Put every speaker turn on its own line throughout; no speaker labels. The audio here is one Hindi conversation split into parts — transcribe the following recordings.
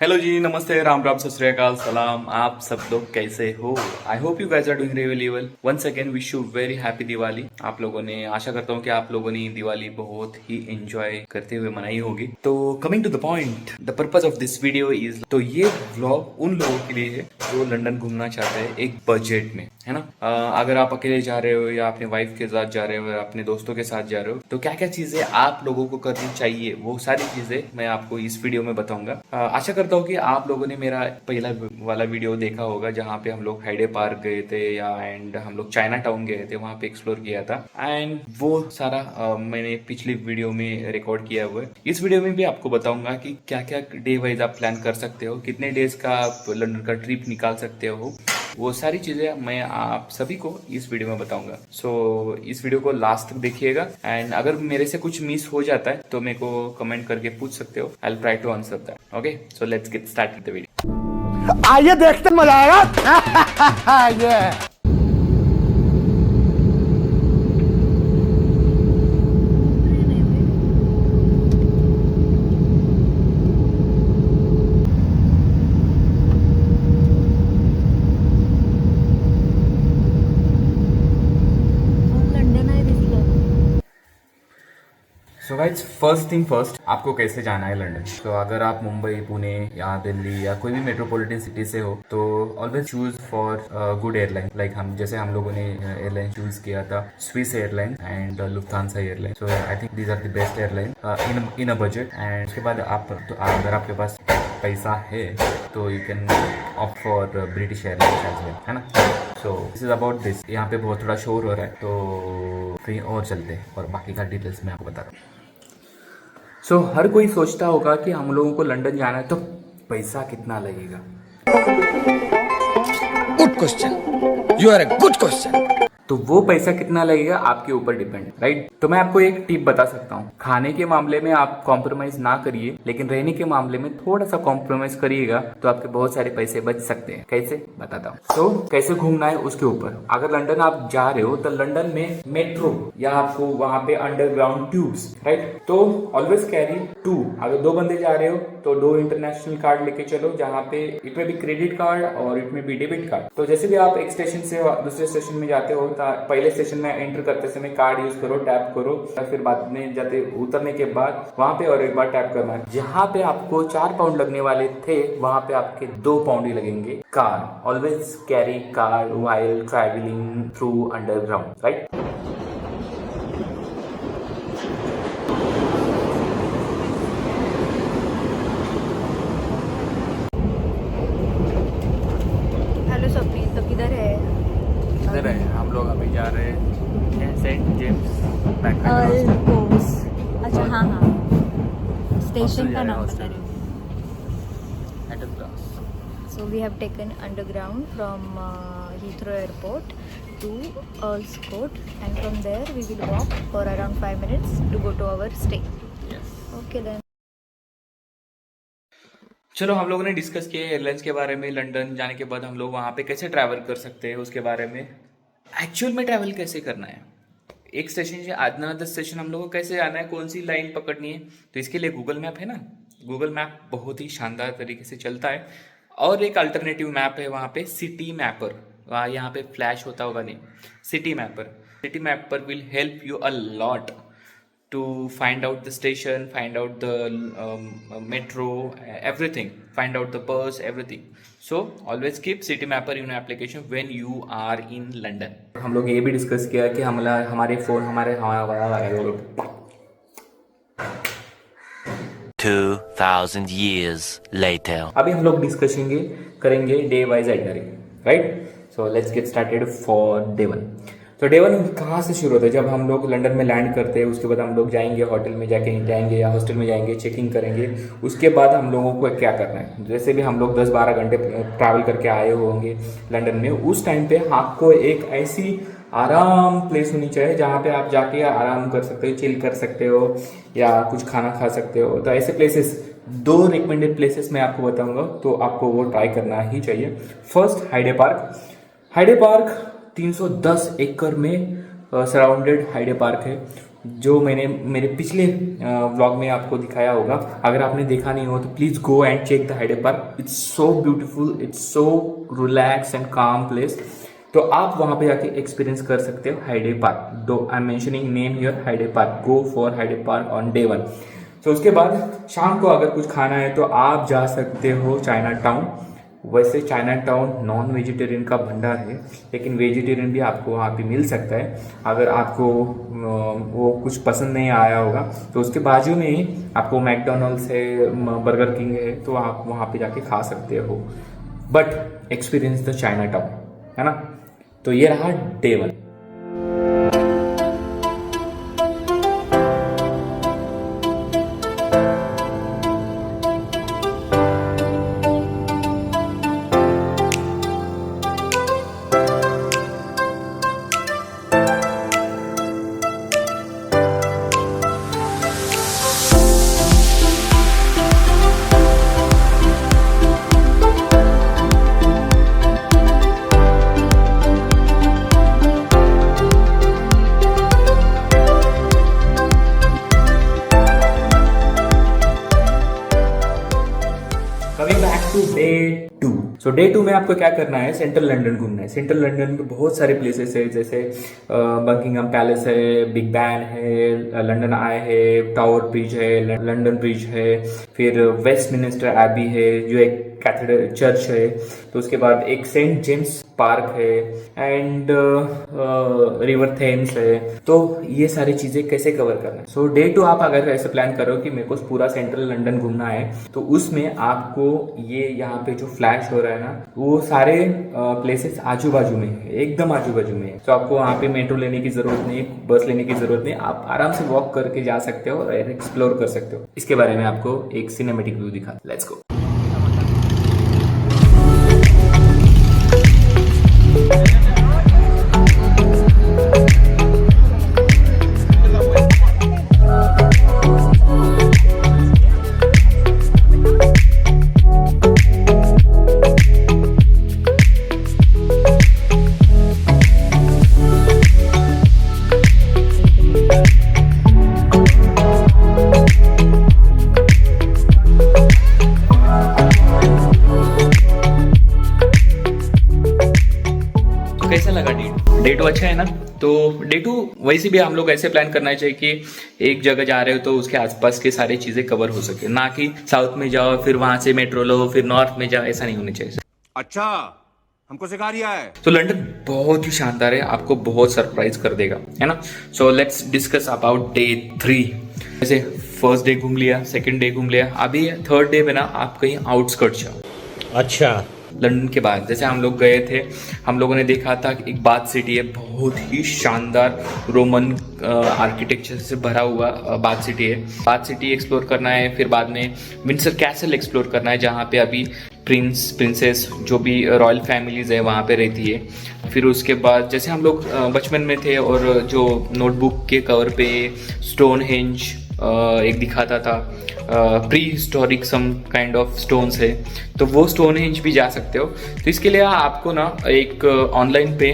हेलो जी, नमस्ते, राम राम, सत श्री अकाल, सलाम। आप सब लोग कैसे हो? I hope you guys are doing really well. Once again wish you very happy Diwali. आप लोगों ने, आशा करता हूँ कि आप लोगों ने दिवाली बहुत ही एंजॉय करते हुए मनाई होगी। तो coming to the point, the purpose of this video is, तो ये व्लॉग उन लोगों के लिए है जो लंदन घूमना चाहते हैं एक बजट में, है ना। अगर आप अकेले जा रहे हो या अपने वाइफ के साथ जा रहे हो या अपने दोस्तों के साथ जा रहे हो, तो क्या क्या चीजें आप लोगों को करनी चाहिए, वो सारी चीजें मैं आपको इस वीडियो में बताऊंगा। आशा करता हूँ कि आप लोगों ने मेरा पहला वाला वीडियो देखा होगा जहाँ पे हम लोग हाइडे पार्क गए थे या एंड हम लोग चाइना टाउन गए थे, वहाँ पे एक्सप्लोर किया था। एंड वो सारा मैंने पिछली वीडियो में रिकॉर्ड किया हुआ है। इस वीडियो में भी आपको बताऊंगा कि क्या क्या डे वाइज आप प्लान कर सकते हो, कितने डेज का आप लंदन का ट्रिप निकाल सकते हो, वो सारी चीजें मैं आप सभी को इस वीडियो में बताऊंगा। सो इस वीडियो को लास्ट तक देखिएगा एंड अगर मेरे से कुछ मिस हो जाता है तो मेरे को कमेंट करके पूछ सकते हो। I will try to answer that. Okay, so let's get start with the video.
आइए देखते मजा आएगा। ये
so guys, first thing first, आपको कैसे जाना है लंदन। तो अगर आप मुंबई, पुणे या दिल्ली या कोई भी मेट्रोपॉलिटन सिटी से हो तो always choose for good airline. Like हम लोगों ने एयरलाइन चूज किया था Swiss airline and Lufthansa airline. So I think these are the best airline in a budget. And उसके बाद अगर आपके पास पैसा है तो you can opt for British airlines as well, है ना। So this is about this. यहाँ पे बहुत थोड़ा शोर हो रहा है तो कहीं और चलते हैं और बाकी का डिटेल्स मैं आपको बता रहा हूँ। सो हर कोई सोचता होगा कि हम लोगों को लंदन जाना है तो पैसा कितना लगेगा।
Good question, you are a good question.
तो वो पैसा कितना लगेगा आपके ऊपर डिपेंड, राइट। तो मैं आपको एक टिप बता सकता हूँ, खाने के मामले में आप कॉम्प्रोमाइज ना करिए, लेकिन रहने के मामले में थोड़ा सा कॉम्प्रोमाइज करिएगा तो आपके बहुत सारे पैसे बच सकते हैं। कैसे, बताता हूँ। तो कैसे घूमना है उसके ऊपर। अगर लंदन आप जा रहे हो तो लंदन में मेट्रो या आपको वहां पे अंडरग्राउंड ट्यूब्स, राइट। तो ऑलवेज कैरी टू। अगर दो बंदे जा रहे हो तो दो इंटरनेशनल कार्ड लेके चलो, जहाँ पे इट में भी क्रेडिट कार्ड और इट में भी डेबिट कार्ड। तो जैसे भी आप एक स्टेशन से दूसरे स्टेशन में जाते हो, पहले स्टेशन में एंटर करते समय कार्ड यूज करो, टैप करो, फिर बाद में जाते उतरने के बाद वहां पे और एक बार टैप करना है। जहाँ पे आपको 4 पाउंड लगने वाले थे वहां पे आपके 2 पाउंड ही लगेंगे। Car, always carry card while travelling through underground, right.
Hello सभी, तो किधर है?
इधर है, हम लोग अभी जा रहे हैं सेंट जेम्स
अल्पोस। अच्छा, हाँ हाँ, स्टेशन का नाम
हॉस्टल।
बता रहे हो। So we have taken underground from Heathrow Airport to Earl's Court, and from there we will walk for around 5 minutes to go to our stay. Okay then.
चलो, हम लोगों ने डिस्कस किया एयरलाइंस के बारे में। लंदन जाने के बाद हम लोग वहाँ पे कैसे ट्रैवल कर सकते हैं उसके बारे में। एक्चुअल में ट्रैवल कैसे करना है, एक स्टेशन से अनदर स्टेशन हम लोग को कैसे आना है, कौन सी लाइन पकड़नी है, तो इसके लिए गूगल मैप है ना। गूगल मैप बहुत ही शानदार तरीके से चलता है। और एक अल्टरनेटिव मैप है वहाँ पे, सिटी मैपर। वहाँ यहाँ पे फ्लैश होता होगा नहीं, city mapper. City mapper will help you a lot to find out the station, find out the metro, everything, find out the bus, everything. So always keep city mapper in application when you are in London. हम लोग ये भी डिस्कस किया कि हमारे फोन हमारे
2000 years later.
अभी हम लोग डिस्कशन करेंगे day wise itinerary, right. So let's get started for day 1। तो डे 1 कहाँ से शुरू होता है? जब हम लोग लंदन में लैंड करते हैं उसके बाद हम लोग जाएंगे होटल में, जाएंगे या हॉस्टल में जाएंगे, चेकिंग करेंगे। उसके बाद हम लोगों को क्या करना है, जैसे भी हम लोग 10-12 घंटे ट्रैवल करके आए होंगे लंदन में, उस टाइम पे आपको एक ऐसी आराम प्लेस होनी चाहिए जहाँ पे आप जाके आराम कर सकते हो, चिल कर सकते हो या कुछ खाना खा सकते हो। तो ऐसे प्लेसेस, 2 रिकमेंडेड प्लेसेस मैं आपको बताऊंगा, तो आपको वो ट्राई करना ही चाहिए। First, Hyde Park. Hyde Park 310 एकड़ में सराउंडेड हाइडे पार्क है जो मैंने मेरे पिछले व्लॉग में आपको दिखाया होगा। अगर आपने देखा नहीं हो तो please go and check the Hyde Park. It's so beautiful, it's so relax and calm place. तो आप वहाँ पे जाके एक्सपीरियंस कर सकते हो Hyde Park. Though I am mentioning name here, Hyde Park. Go for Hyde Park on day 1। तो उसके बाद शाम को अगर कुछ खाना है तो आप जा सकते हो चाइना टाउन। वैसे चाइना टाउन नॉन वेजिटेरियन का भंडार है, लेकिन वेजिटेरियन भी आपको वहाँ पे मिल सकता है। अगर आपको वो कुछ पसंद नहीं आया होगा तो उसके बाजू में ही आपको मैकडोनल्ड्स है, बर्गर किंग है, तो आप वहाँ पे जाके खा सकते हो। But experience the Chinatown, है ना। तो ये रहा day 1। Coming back to day 2। So day 2 में आपको क्या करना है, सेंट्रल लंदन घूमना है। सेंट्रल लंदन में बहुत सारे प्लेसेस है, जैसे बकिंगहम पैलेस है, बिग बैन है, लंदन आई है, टावर ब्रिज है, लंदन ब्रिज है, फिर वेस्टमिनिस्टर एबी है जो एक कैथेड्रल चर्च है। तो उसके बाद एक सेंट जेम्स पार्क है एंड रिवर थेम्स है। तो ये सारी चीजें कैसे कवर करना है। सो डे 2 आप अगर ऐसे प्लान करो कि मेरे को पूरा सेंट्रल लंदन घूमना है, तो उसमें आपको ये यहाँ पे जो फ्लैश हो रहा है ना, वो सारे प्लेसेस आजू बाजू में है, एकदम आजू बाजू में है। तो आपको वहाँ पे मेट्रो लेने की जरूरत नहीं, बस लेने की जरूरत नहीं, आप आराम से वॉक करके जा सकते हो और एक्सप्लोर कर सकते हो। इसके बारे में आपको एक सिनेमेटिक व्यू दिखा, लेट्स गो। कैसा लगा डे 2? अच्छा है ना। तो डे 2 वैसे भी हम लोग ऐसे प्लान करना चाहिए कि एक जगह जा रहे हो तो उसके आसपास की सारी चीजें कवर हो सके, ना कि साउथ में जाओ फिर वहां से मेट्रो लो फिर नॉर्थ में जाओ, ऐसा नहीं होना चाहिए।
अच्छा, हमको सिखा रिया है।
तो लंदन बहुत ही शानदार है, आपको बहुत सरप्राइज कर देगा, है ना। So let's discuss about day 3। जैसे फर्स्ट डे घूम लिया, सेकंड डे घूम लिया, अभी थर्ड डे में ना आप कहीं आउटस्कर्ट जाओ।
अच्छा,
लंदन के बाद जैसे हम लोग गए थे, हम लोगों ने देखा था कि एक बाथ सिटी है, बहुत ही शानदार रोमन आर्किटेक्चर से भरा हुआ बाथ सिटी है। बाथ सिटी एक्सप्लोर करना है, फिर बाद में विंडसर कैसल एक्सप्लोर करना है, जहाँ पे अभी प्रिंस प्रिंसेस जो भी रॉयल फैमिलीज है वहाँ पे रहती है। फिर उसके बाद जैसे हम लोग बचपन में थे और जो नोटबुक के कवर पे स्टोनहेंज एक दिखाता था, prehistoric some kind of stones है, तो वो स्टोनहेंज भी जा सकते हो। तो इसके लिए आपको ना एक ऑनलाइन पे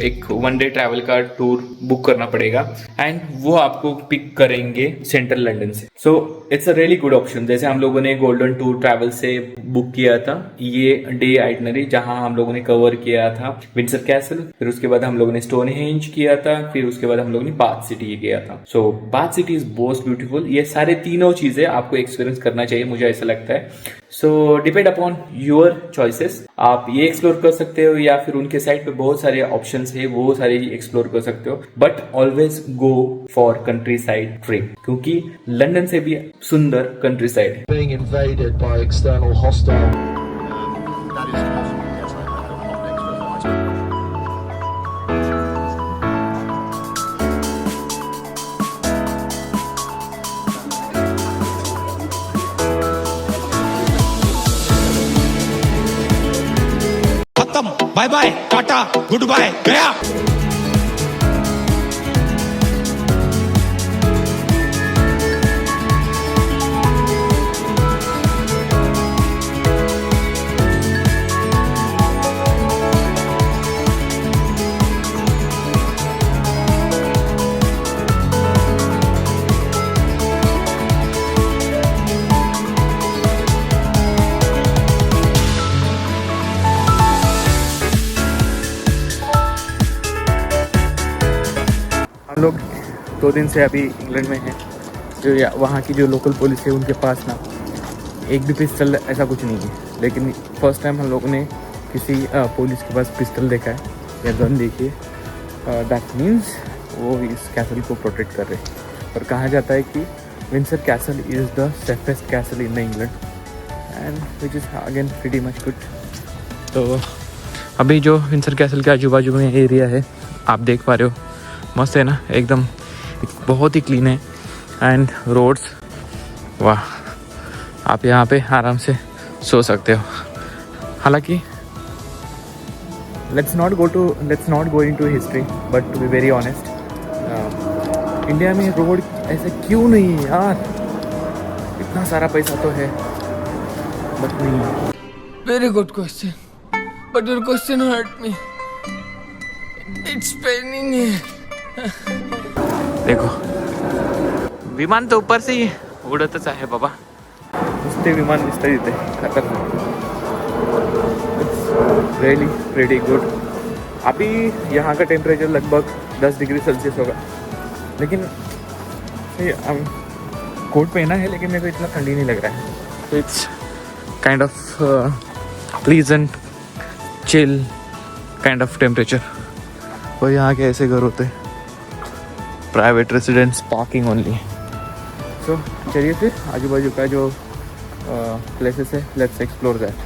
एक 1 डे ट्रैवल का टूर बुक करना पड़ेगा एंड वो आपको पिक करेंगे सेंट्रल लंदन से। So it's a really good option. जैसे हम लोगों ने गोल्डन टूर ट्रैवल से बुक किया था ये डे आइटनरी, जहां हम लोगों ने कवर किया था विंडसर कैसल, फिर उसके बाद हम लोगों ने स्टोनहेंज किया था, फिर उसके बाद हम लोगों ने बाथ सिटी किया था। So Bath city is most beautiful. ये सारे तीनों चीजें आपको एक्सपीरियंस करना चाहिए, मुझे ऐसा लगता है। सो डिपेंड अपॉन योर चॉइसेस, आप ये एक्सप्लोर कर सकते हो या फिर उनके साइट पे बहुत सारे ऑप्शंस है, वो सारे एक्सप्लोर कर सकते हो। But always go for country side trip, क्योंकि लंदन से भी सुंदर कंट्री साइड है।
Being invaded by external hostile. That is possible. Yes, I have an expert.
खत्म, bye bye, tata, goodbye, गया।
हम लोग 2 दिन से अभी इंग्लैंड में हैं। जो वहाँ की जो लोकल पुलिस है उनके पास ना एक भी पिस्टल ऐसा कुछ नहीं है, लेकिन फर्स्ट टाइम हम लोगों ने किसी पुलिस के पास पिस्टल देखा है या गन देखी है। दैट मीन्स वो इस कैसल को प्रोटेक्ट कर रहे हैं। और कहा जाता है कि Windsor castle is the safest castle in the England and which is again pretty much good. तो अभी जो विंडसर कैसल के आजू बाजू में एरिया है आप देख पा रहे हो, मस्त है ना, एकदम बहुत ही क्लीन है। एंड रोड्स, वाह, आप यहाँ पे आराम से सो सकते हो। हालांकि let's not go into history, but to be very honest, India में रोड ऐसे क्यों नहीं है यार? इतना सारा पैसा तो है बट नहीं।
Very good question. But your question hurt me. It's paining me.
देखो, विमान तो ऊपर से ही उडतच आहे बाबा, नुसते विमान दिसते इथे, खतरनाक। Really pretty good. अभी यहाँ का टेम्परेचर लगभग 10 डिग्री सेल्सियस होगा, लेकिन कोट पहना है लेकिन मेरे को इतना ठंडी नहीं लग रहा है। तो it's kind of pleasant chill kind of temperature. और यहाँ के ऐसे घर होते हैं, प्राइवेट रेसिडेंस, पार्किंग ओनली। सो चलिए फिर आजू बाजू का जो प्लेसेस है, लेट्स एक्सप्लोर दैट।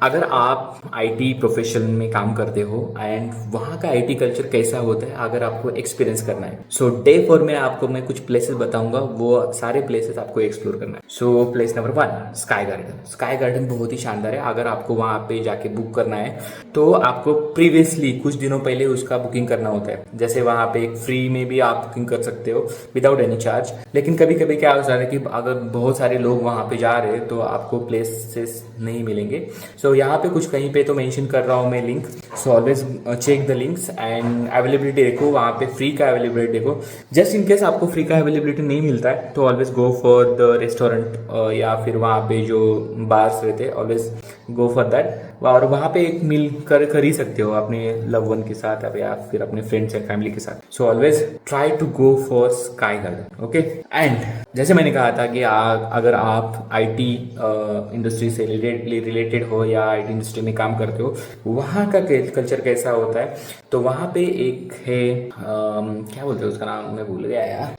अगर आप आईटी प्रोफेशन में काम करते हो एंड वहाँ का आईटी कल्चर कैसा होता है, अगर आपको एक्सपीरियंस करना है, सो डे 4 में आपको मैं कुछ प्लेसेस बताऊंगा, वो सारे प्लेसेस आपको एक्सप्लोर करना है। So place number 1, sky garden. Sky garden बहुत ही शानदार है। अगर आपको वहाँ पे जाके बुक करना है तो आपको प्रीवियसली कुछ दिनों पहले उसका बुकिंग करना होता है। जैसे वहाँ पे एक फ्री में भी आप बुकिंग कर सकते हो विदाउट एनी चार्ज, लेकिन कभी कभी क्या हो जाता है कि अगर बहुत सारे लोग वहाँ पे जा रहे हैं तो आपको प्लेसेस नहीं मिलेंगे। सो यहाँ पे कुछ कहीं पे तो मेंशन कर रहा हूँ मैं link, so always check the links and availability देखो, वहाँ पे फ्री का अवेलेबिलिटी देखो। जस्ट इन केस आपको फ्री का अवेलेबिलिटी नहीं मिलता है तो always go for the restaurant या फिर वहाँ पे जो बार्स रहते हैं, ऑलवेज गो फॉर दैट। और वहाँ पे एक मील कर ही सकते हो अपने लव वन के साथ या फिर अपने फ्रेंड्स एंड फैमिली के साथ। So always try to go for Sky Garden, okay. And जैसे मैंने कहा था कि अगर आप आईटी इंडस्ट्री से रिलेटेड हो या आईटी इंडस्ट्री में काम करते हो, वहाँ का कल्चर कैसा होता है, तो वहाँ पे एक है क्या बोलते हैं उसका नाम, मैं भूल गया यार।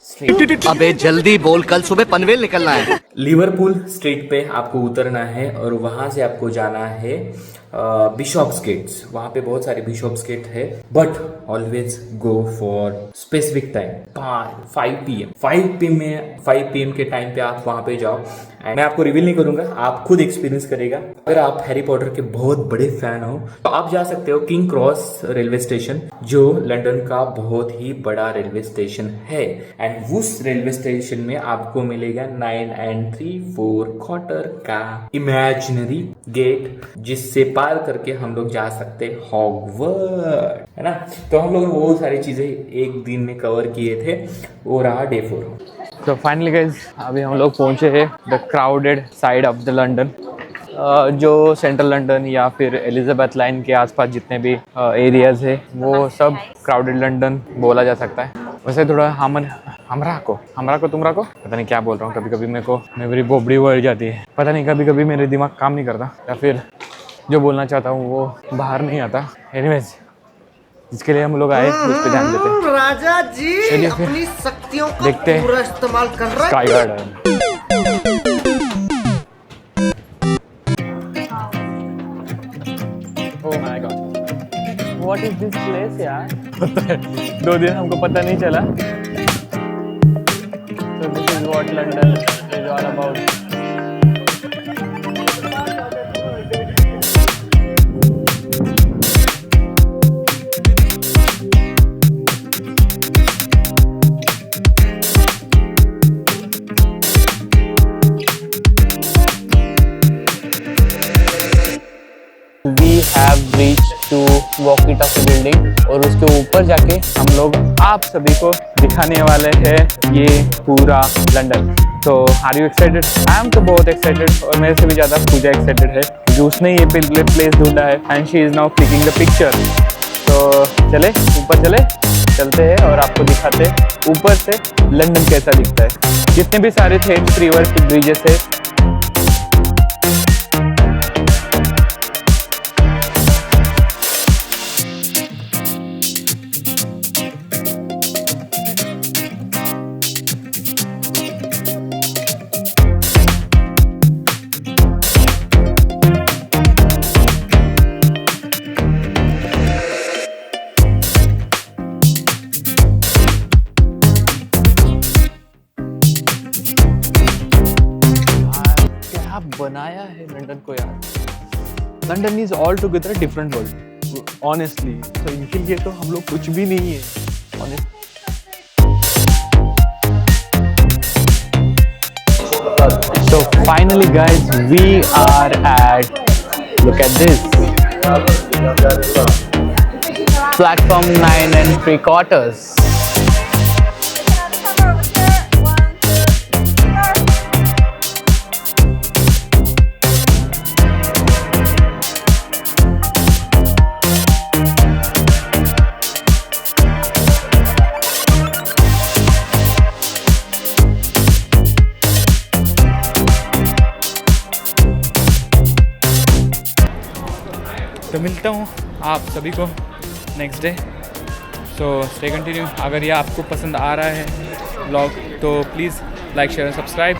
अबे जल्दी बोल, कल सुबह पनवेल निकलना है।
लिवरपूल स्ट्रीट पे आपको उतरना है और वहां से आपको जाना है बिशॉप्स गेट्स। वहां पे बहुत सारे बिशॉप्स गेट है, but always go for specific time 5 PM के टाइम पे आप वहां पे जाओ। मैं आपको रिवील नहीं करूंगा, आप खुद एक्सपीरियंस करेगा। अगर आप हैरी पॉटर के बहुत बड़े फैन हो तो आप जा सकते हो किंग क्रॉस रेलवे स्टेशन, जो लंदन का बहुत ही बड़ा रेलवे स्टेशन है। एंड उस रेलवे स्टेशन में आपको मिलेगा 9 3/4 का इमेजिनरी गेट, जिससे पार करके हम लोग जा सकते हॉगवर्ट्स, है ना। तो हम लोग ने वो सारी चीजें एक दिन में कवर किए थे, वो रहा डे 4। तो फाइनली गाइस, अभी हम लोग पहुंचे हैं the crowded side of the London, जो सेंट्रल लंदन या फिर एलिजाबेथ लाइन के आसपास जितने भी एरियाज है वो सब क्राउडेड लंदन बोला जा सकता है। वैसे थोड़ा हमरा को तुमरा को पता नहीं क्या बोल रहा हूँ, कभी कभी मेरी बोबड़ी बढ़ जाती है, पता नहीं, कभी कभी मेरे दिमाग काम नहीं करता या फिर जो बोलना चाहता हूँ वो बाहर नहीं आता। एनीवेज, जिसके लिए हम लोग आए उस पर ध्यान देते हैं।
राजा जी अपनी शक्तियों का पूरा इस्तेमाल कर रहे हैं।
Sky garden. Oh my God, what is this place यार? 2 दिन हमको पता नहीं चला। So this is what London is all about. We have reached to walkie-talkie building और उसके ऊपर जाके हम लोग आप सभी को दिखाने वाले हैं ये पूरा London. So are you excited? I am तो बहुत एक्साइटेड, और मेरे से भी ज़्यादा पूजा एक्साइटेड है क्योंकि उसने ये प्लेस ढूंढा है and she is now clicking the picture. तो चले ऊपर चलते हैं और आपको दिखाते हैं ऊपर से लंदन कैसा दिखता है, जितने भी सारे थेम्स रिवर ब्रिजेस है। बनाया है लंदन को यार। London is all together different world honestly, तो इनके लिए तो हम लोग कुछ भी नहीं है So finally guys, we are at, look at this, platform 9 3/4. तो मिलता हूँ आप सभी को next day. So stay continue. अगर ये आपको पसंद आ रहा है व्लॉग तो प्लीज़ लाइक शेयर सब्सक्राइब।